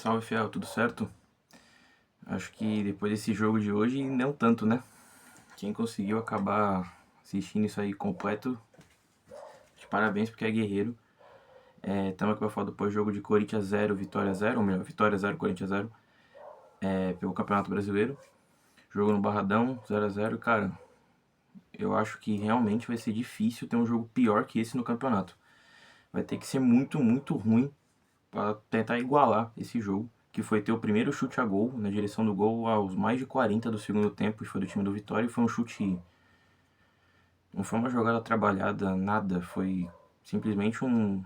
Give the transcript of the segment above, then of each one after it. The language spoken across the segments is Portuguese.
Salve, fiel, tudo certo? Acho que depois desse jogo de hoje, não tanto, né? Quem conseguiu acabar assistindo isso aí completo, de parabéns porque é guerreiro. Estamos aqui pra falar do pós-jogo de Corinthians 0, Vitória 0, ou melhor, Vitória 0, Corinthians 0, pelo Campeonato Brasileiro. Jogo no Barradão, 0 a 0. Cara, eu acho que realmente vai ser difícil ter um jogo pior que esse no campeonato. Vai ter que ser muito, muito ruim para tentar igualar esse jogo, que foi ter o primeiro chute a gol, na direção do gol, aos mais de 40 do segundo tempo, e foi do time do Vitória, e foi um chute. Não foi uma jogada trabalhada, nada, foi simplesmente um.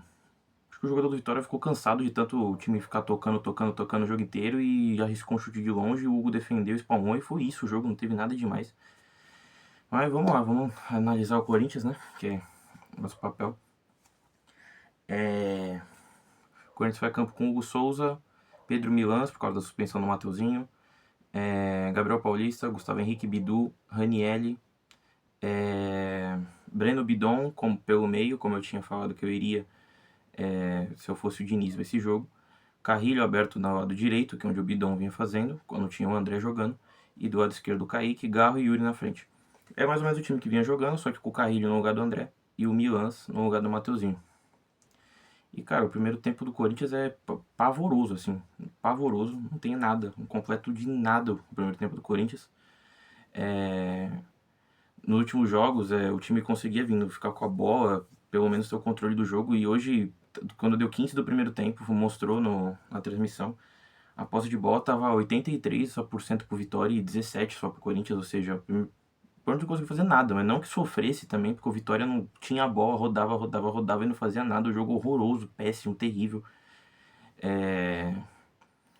Acho que o jogador do Vitória ficou cansado de tanto o time ficar tocando o jogo inteiro e arriscou um chute de longe, o Hugo defendeu, espalmou e foi isso, o jogo não teve nada demais. Mas vamos lá, vamos analisar o Corinthians, né? Que é nosso papel. O Corinthians vai a campo com Hugo Souza, Pedro Milans, por causa da suspensão do Mateuzinho, Gabriel Paulista, Gustavo Henrique, Bidu, Ranielli, Breno Bidon pelo meio, como eu tinha falado que eu iria se eu fosse o Diniz nesse jogo. Carrilho aberto no lado direito, que é onde o Bidon vinha fazendo, quando tinha o André jogando. E do lado esquerdo o Kaique, Garro e Yuri na frente. É mais ou menos o time que vinha jogando, só que com o Carrilho no lugar do André e o Milans no lugar do Mateuzinho. E, cara, o primeiro tempo do Corinthians é pavoroso, assim. Pavoroso, não tem nada. Um completo de nada o primeiro tempo do Corinthians. Nos últimos jogos, o time conseguia vindo ficar com a bola, pelo menos ter o controle do jogo. E hoje, quando deu 15 do primeiro tempo, mostrou na transmissão, a posse de bola tava 83% pro Vitória e 17% só pro Corinthians. Ou seja, o Corinthians não conseguiu fazer nada, mas não que sofresse também, porque o Vitória não tinha a bola, rodava e não fazia nada. O jogo horroroso, péssimo, terrível.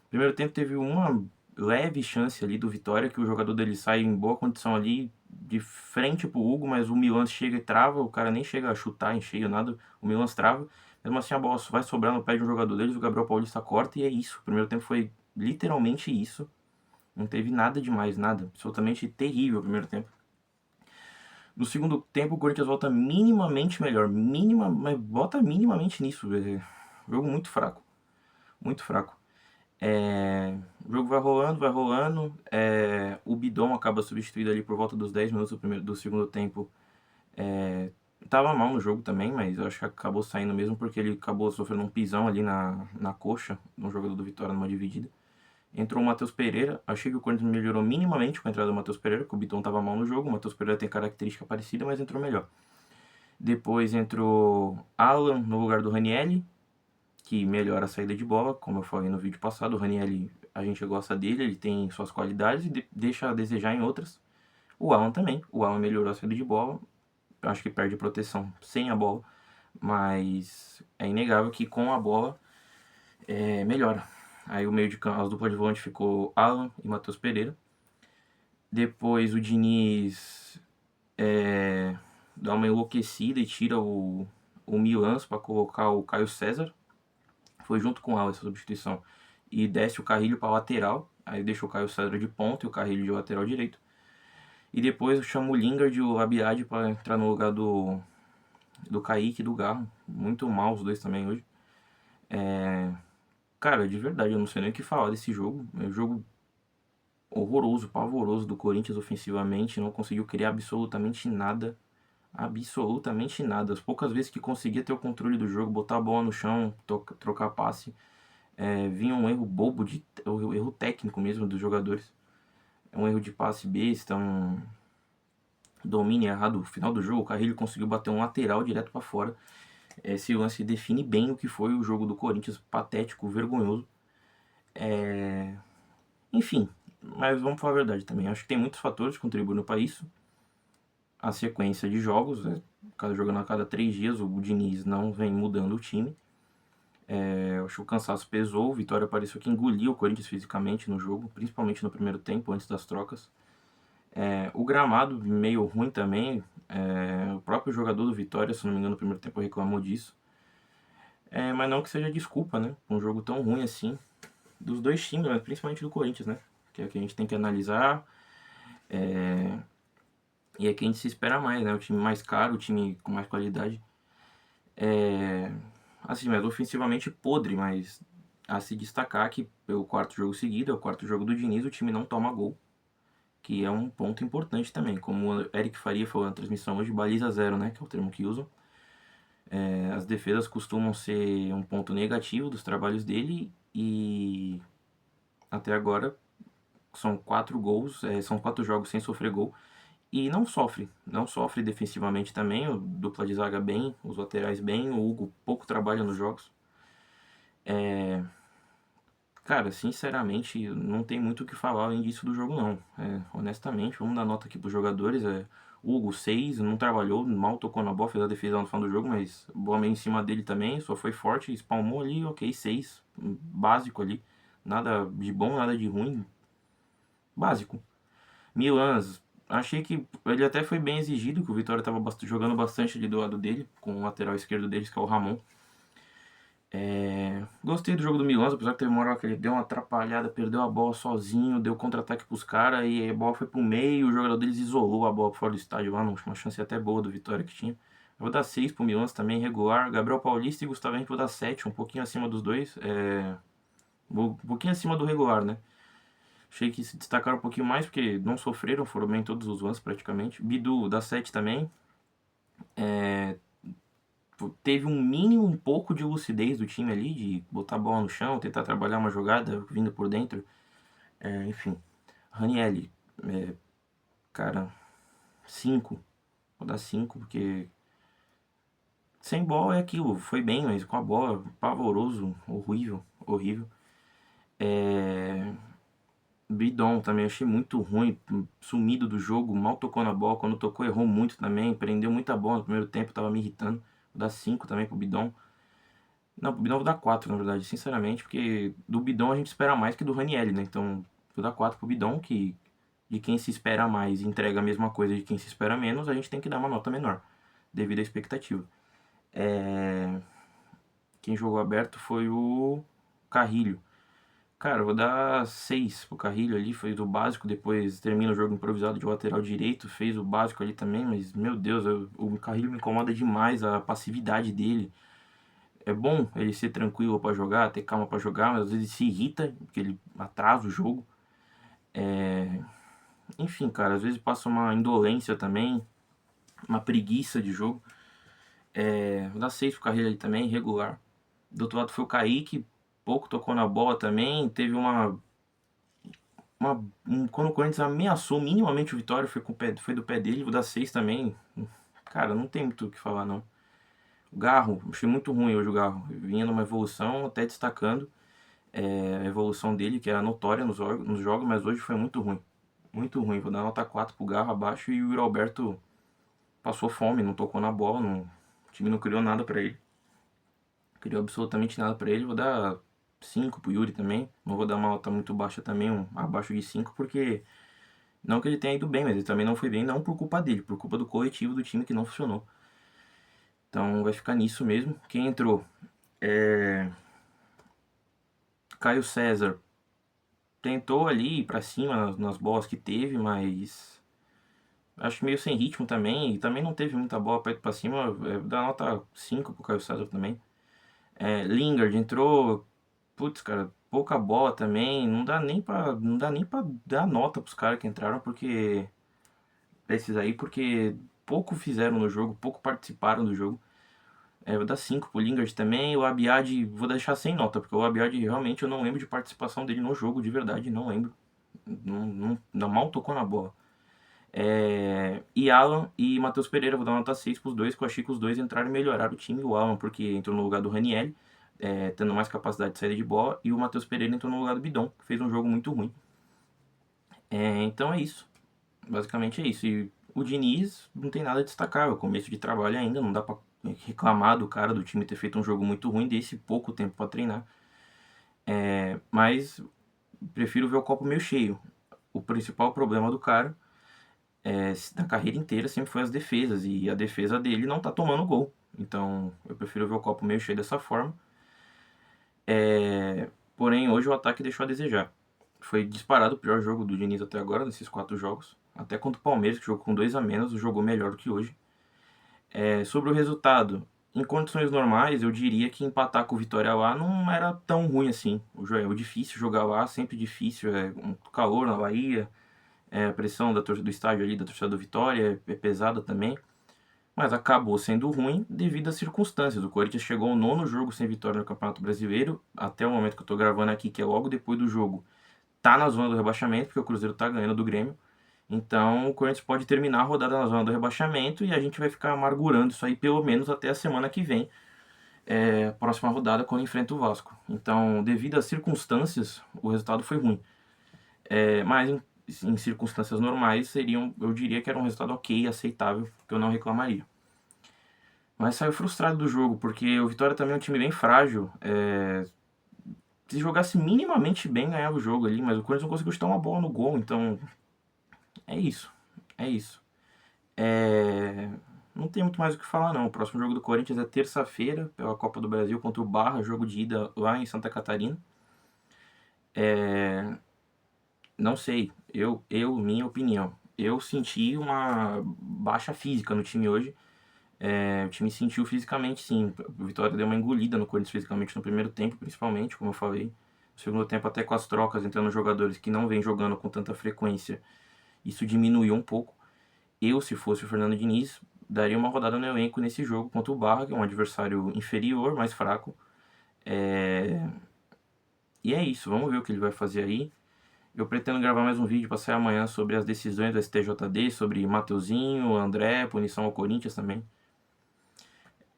Primeiro tempo teve uma leve chance ali do Vitória, que o jogador dele sai em boa condição ali, de frente pro Hugo, mas o Milan chega e trava, o cara nem chega a chutar em cheio, nada, o Milan trava. Mesmo assim a bola vai sobrar no pé de um jogador deles, o Gabriel Paulista corta e é isso. O primeiro tempo foi literalmente isso. Não teve nada demais, nada. Absolutamente terrível o primeiro tempo. No segundo tempo o Corinthians volta minimamente melhor, mas volta minimamente nisso. Jogo muito fraco, muito fraco. O jogo vai rolando. O Bidon acaba substituído ali por volta dos 10 minutos do segundo tempo. Tava mal no jogo também, mas eu acho que acabou saindo mesmo porque ele acabou sofrendo um pisão ali na coxa, no jogador do Vitória numa dividida. Entrou o Matheus Pereira. Achei que o Corinthians melhorou minimamente com a entrada do Matheus Pereira, porque o Bidon tava mal no jogo. O Matheus Pereira tem característica parecida, mas entrou melhor. Depois entrou Alan no lugar do Ranielli, que melhora a saída de bola, como eu falei no vídeo passado. O Ranielli, a gente gosta dele, ele tem suas qualidades e deixa a desejar em outras. O Alan também, o Alan melhorou a saída de bola, acho que perde proteção sem a bola, mas é inegável que com a bola melhora. Aí o meio de campo, as duplas de volante ficou Alan e Matheus Pereira. Depois o Diniz dá uma enlouquecida e tira o Milans para colocar o Caio César. Foi junto com ela essa substituição. E desce o Carrilho para lateral. Aí deixa o Caio César de ponta e o Carrilho de lateral direito. E depois chama o Lingard e o Labiade para entrar no lugar do Kaique e do Garro. Muito mal os dois também hoje. Cara, de verdade, eu não sei nem o que falar desse jogo. É um jogo horroroso, pavoroso do Corinthians ofensivamente. Não conseguiu criar absolutamente nada. Absolutamente nada. As poucas vezes que conseguia ter o controle do jogo, botar a bola no chão, trocar passe, vinha um erro bobo, erro técnico mesmo dos jogadores. É um erro de passe besta, um domínio errado no final do jogo. O Carrilho conseguiu bater um lateral direto para fora. Esse lance define bem o que foi o jogo do Corinthians, patético, vergonhoso. Enfim, mas vamos falar a verdade também. Acho que tem muitos fatores que contribuem para isso. A sequência de jogos, cada jogando a cada 3 dias, o Diniz não vem mudando o time. Eu acho que o cansaço pesou, o Vitória pareceu que engoliu o Corinthians fisicamente no jogo, principalmente no primeiro tempo, antes das trocas. O gramado meio ruim também, o próprio jogador do Vitória, se não me engano, no primeiro tempo reclamou disso. Mas não que seja desculpa, né? Um jogo tão ruim assim, dos dois times, mas principalmente do Corinthians, né? Que é o que a gente tem que analisar. E é que a gente se espera mais, né? O time mais caro, o time com mais qualidade. Assim, mas ofensivamente podre, mas a se destacar que pelo quarto jogo seguido, é o quarto jogo do Diniz, o time não toma gol, que é um ponto importante também. Como o Eric Faria falou na transmissão hoje, baliza zero, né, que é o termo que usam. As defesas costumam ser um ponto negativo dos trabalhos dele e até agora são 4 gols, são 4 jogos sem sofrer gol. E não sofre defensivamente também, o dupla de zaga bem, os laterais bem, o Hugo pouco trabalha nos jogos. Cara, sinceramente, não tem muito o que falar além disso do jogo não. Honestamente, vamos dar nota aqui pros jogadores. Hugo, 6, não trabalhou, mal tocou na bola, fez a defesa lá no final do jogo, mas bola meio em cima dele também, só foi forte, espalmou ali, ok, 6, básico ali. Nada de bom, nada de ruim, básico. Milan, achei que ele até foi bem exigido, que o Vitória estava jogando bastante ali do lado dele, com o lateral esquerdo deles, que é o Ramon. Gostei do jogo do Milan, apesar que teve uma hora que ele deu uma atrapalhada, perdeu a bola sozinho, deu contra-ataque pros caras e a bola foi pro meio, o jogador deles isolou a bola fora do estádio lá, uma chance até boa do Vitória que tinha. Eu vou dar 6 pro Milan também, regular. Gabriel Paulista e Gustavo Henrique vou dar 7, um pouquinho acima dos dois. Um pouquinho acima do regular, né? Achei que se destacaram um pouquinho mais, porque não sofreram, foram bem todos os lances praticamente. Bidu dá 7 também. Teve um mínimo, um pouco de lucidez do time ali, de botar a bola no chão, tentar trabalhar uma jogada vindo por dentro. Enfim, Ranielli, cara, 5. Vou dar 5, porque sem bola é aquilo, foi bem, mas com a bola, pavoroso, horrível, horrível. Bidon também achei muito ruim, sumido do jogo, mal tocou na bola, quando tocou errou muito também, prendeu muita bola no primeiro tempo, tava me irritando. Vou dar 5 também pro Bidon. Não, pro Bidon vou dar 4 na verdade, sinceramente, porque do Bidon a gente espera mais que do Ranielli, né? Então, vou dar 4 pro Bidon, que de quem se espera mais e entrega a mesma coisa de quem se espera menos, a gente tem que dar uma nota menor, devido à expectativa. Quem jogou aberto foi o Carrilho. Cara, eu vou dar 6 pro Carrilho ali, fez o básico, depois termina o jogo improvisado de lateral direito, fez o básico ali também, mas meu Deus, o Carrilho me incomoda demais, a passividade dele. É bom ele ser tranquilo pra jogar, ter calma pra jogar, mas às vezes se irrita, porque ele atrasa o jogo. Enfim, cara, às vezes passa uma indolência também, uma preguiça de jogo. Vou dar 6 pro Carrilho ali também, regular. Do outro lado foi o Kaique, pouco tocou na bola também, teve quando o Corinthians ameaçou minimamente o Vitória, foi do pé dele, vou dar 6 também. Cara, não tem muito o que falar não. O Garro, achei muito ruim hoje o Garro. Vinha numa evolução, até destacando a evolução dele, que era notória nos jogos, mas hoje foi muito ruim. Muito ruim. Vou dar nota 4 pro Garro abaixo e o Yuri Alberto passou fome, não tocou na bola, o time não criou nada pra ele. Criou absolutamente nada pra ele. Vou dar 5 pro Yuri também. Não vou dar uma nota muito baixa também, abaixo de 5, porque não que ele tenha ido bem, mas ele também não foi bem, não por culpa dele, por culpa do coletivo do time que não funcionou. Então vai ficar nisso mesmo. Quem entrou? Caio César tentou ali ir pra cima nas bolas que teve, mas acho meio sem ritmo também. E também não teve muita bola pra ir pra cima. Dá nota 5 pro Caio César também. Lingard entrou, putz, cara, pouca bola também. Não dá nem pra dar nota pros caras que entraram, porque esses aí, porque pouco fizeram no jogo, pouco participaram do jogo. Vou dar 5 pro Lingard também. O Abiad vou deixar sem nota, porque o Abiad realmente eu não lembro de participação dele no jogo, de verdade, não lembro. Não mal tocou na bola. E Alan e Matheus Pereira, vou dar uma nota 6 pros dois, que eu achei que os dois entraram e melhoraram o time. O Alan, porque entrou no lugar do Ranielli, tendo mais capacidade de saída de bola, e o Matheus Pereira entrou no lugar do Bidon, que fez um jogo muito ruim. Então é isso. Basicamente é isso. E o Diniz não tem nada a destacar, é o começo de trabalho ainda, não dá pra reclamar do cara do time ter feito um jogo muito ruim desse pouco tempo pra treinar. Mas prefiro ver o copo meio cheio. O principal problema do cara da carreira inteira sempre foi as defesas, e a defesa dele não tá tomando gol. Então eu prefiro ver o copo meio cheio dessa forma. Porém, hoje o ataque deixou a desejar. Foi disparado o pior jogo do Diniz até agora, nesses 4 jogos. Até contra o Palmeiras, que jogou com 2 a menos, jogou melhor do que hoje. Sobre o resultado, Em condições normais, eu diria que empatar com o Vitória lá não era tão ruim assim. O jogo é difícil jogar lá, sempre difícil, é um calor na Bahia, a pressão da torcida do estádio ali, da torcida do Vitória, é pesada também. Mas acabou sendo ruim devido às circunstâncias. O Corinthians chegou ao 9º jogo sem vitória no Campeonato Brasileiro, até o momento que eu tô gravando aqui, que é logo depois do jogo. Tá na zona do rebaixamento, porque o Cruzeiro tá ganhando do Grêmio. Então o Corinthians pode terminar a rodada na zona do rebaixamento e a gente vai ficar amargurando isso aí pelo menos até a semana que vem, próxima rodada, quando enfrenta o Vasco. Então, devido às circunstâncias, o resultado foi ruim. Mas em circunstâncias normais, eu diria que era um resultado ok, aceitável, que eu não reclamaria. Mas saiu frustrado do jogo, porque o Vitória também é um time bem frágil. Se jogasse minimamente bem, ganhava o jogo ali, mas o Corinthians não conseguiu chutar uma bola no gol, então é isso. É isso. Não tem muito mais o que falar, não. O próximo jogo do Corinthians é terça-feira, pela Copa do Brasil, contra o Barra, jogo de ida lá em Santa Catarina. Não sei, minha opinião. Eu senti uma baixa física no time hoje. O time sentiu fisicamente, sim. O Vitória deu uma engolida no Corinthians fisicamente no primeiro tempo, principalmente, como eu falei. No segundo tempo, até com as trocas entrando jogadores que não vêm jogando com tanta frequência, isso diminuiu um pouco. Eu, se fosse o Fernando Diniz, daria uma rodada no elenco nesse jogo contra o Barra, que é um adversário inferior, mais fraco. E é isso, vamos ver o que ele vai fazer aí. Eu pretendo gravar mais um vídeo para sair amanhã sobre as decisões do STJD, sobre Mateuzinho, André, punição ao Corinthians também.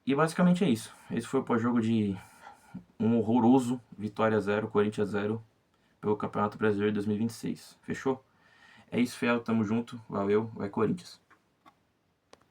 E basicamente é isso. Esse foi o pós-jogo de um horroroso Vitória 0, Corinthians 0, pelo Campeonato Brasileiro de 2026. Fechou? É isso, Fel, tamo junto. Valeu, vai Corinthians.